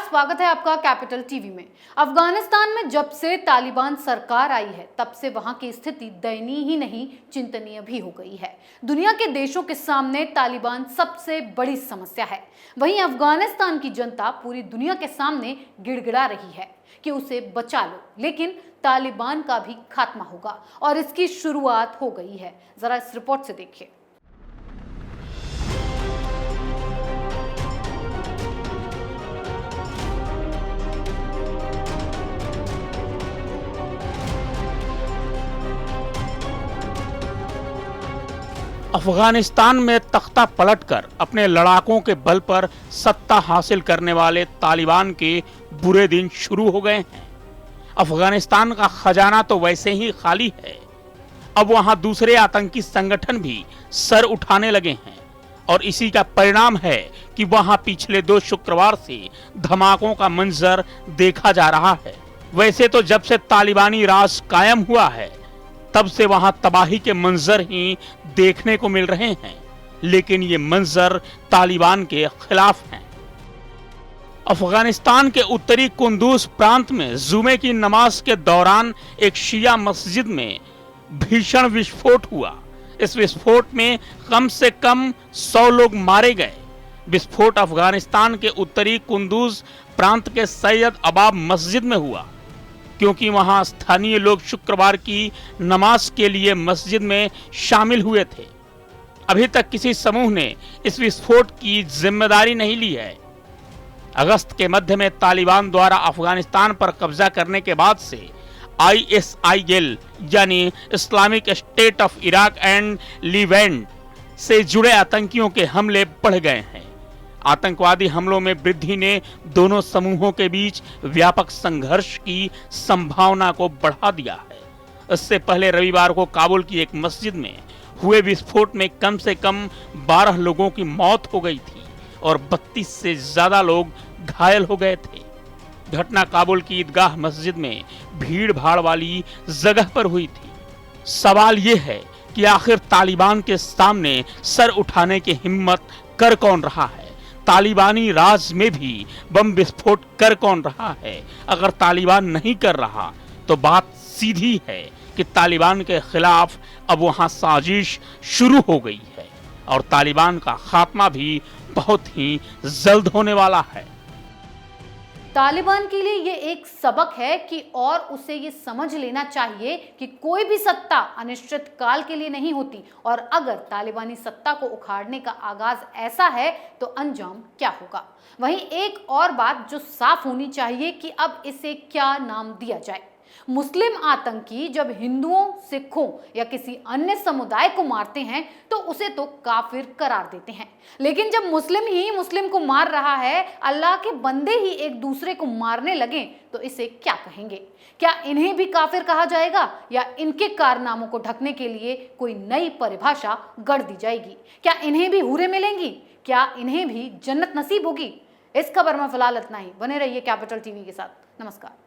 स्वागत है आपका कैपिटल टीवी में। अफगानिस्तान में जब से तालिबान सरकार आई है तब से वहां की स्थिति दयनीय ही नहीं चिंतनीय भी हो गई है। दुनिया के देशों के सामने तालिबान सबसे बड़ी समस्या है। वहीं अफगानिस्तान की जनता पूरी दुनिया के सामने गिड़गिड़ा रही है कि उसे बचा लो, लेकिन तालिबान का भी खात्मा होगा और इसकी शुरुआत हो गई है। जरा इस रिपोर्ट से देखिए। अफगानिस्तान में तख्ता पलटकर अपने लड़ाकों के बल पर सत्ता हासिल करने वाले तालिबान के बुरे दिन शुरू हो गए हैं। अफगानिस्तान का खजाना तो वैसे ही खाली है, अब वहां दूसरे आतंकी संगठन भी सर उठाने लगे हैं और इसी का परिणाम है कि वहां पिछले 2 शुक्रवार से धमाकों का मंजर देखा जा रहा है। वैसे तो जब से तालिबानी राज कायम हुआ है तब से वहां तबाही के मंजर ही देखने को मिल रहे हैं, लेकिन ये मंजर तालिबान के खिलाफ हैं। अफगानिस्तान के उत्तरी कुंदूज प्रांत में जुमे की नमाज के दौरान एक शिया मस्जिद में भीषण विस्फोट हुआ। इस विस्फोट में कम से कम 100 लोग मारे गए। विस्फोट अफगानिस्तान के उत्तरी कुंदूज प्रांत के सैयद अबाब मस्जिद में हुआ, क्योंकि वहां स्थानीय लोग शुक्रवार की नमाज के लिए मस्जिद में शामिल हुए थे। अभी तक किसी समूह ने इस विस्फोट की जिम्मेदारी नहीं ली है। अगस्त के मध्य में तालिबान द्वारा अफगानिस्तान पर कब्जा करने के बाद से ISIL यानी Islamic State of Iraq and Levant से जुड़े आतंकियों के हमले बढ़ गए हैं। आतंकवादी हमलों में वृद्धि ने दोनों समूहों के बीच व्यापक संघर्ष की संभावना को बढ़ा दिया है। इससे पहले रविवार को काबुल की एक मस्जिद में हुए विस्फोट में कम से कम 12 लोगों की मौत हो गई थी और 32 से ज्यादा लोग घायल हो गए थे। घटना काबुल की ईदगाह मस्जिद में भीड़ भाड़ वाली जगह पर हुई थी। सवाल यह है कि आखिर तालिबान के सामने सर उठाने की हिम्मत कर कौन रहा है? तालिबानी राज में भी बम विस्फोट कर कौन रहा है? अगर तालिबान नहीं कर रहा तो बात सीधी है कि तालिबान के खिलाफ अब वहां साजिश शुरू हो गई है और तालिबान का खात्मा भी बहुत ही जल्द होने वाला है। तालिबान के लिए ये एक सबक है कि और उसे ये समझ लेना चाहिए कि कोई भी सत्ता अनिश्चित काल के लिए नहीं होती और अगर तालिबानी सत्ता को उखाड़ने का आगाज ऐसा है तो अंजाम क्या होगा। वहीं एक और बात जो साफ होनी चाहिए कि अब इसे क्या नाम दिया जाए। मुस्लिम आतंकी जब हिंदुओं, सिखों या किसी अन्य समुदाय को मारते हैं तो उसे तो काफिर करार देते हैं, लेकिन जब मुस्लिम ही मुस्लिम को मार रहा है, अल्लाह के बंदे ही एक दूसरे को मारने लगे तो इसे क्या कहेंगे? क्या इन्हें भी काफिर कहा जाएगा या इनके कारनामों को ढकने के लिए कोई नई परिभाषा गढ़ दी जाएगी? क्या इन्हें भी हूरें मिलेंगी? क्या इन्हें भी जन्नत नसीब होगी? इस खबर में फिलहाल इतना ही। बने रहिए कैपिटल टीवी के साथ। नमस्कार।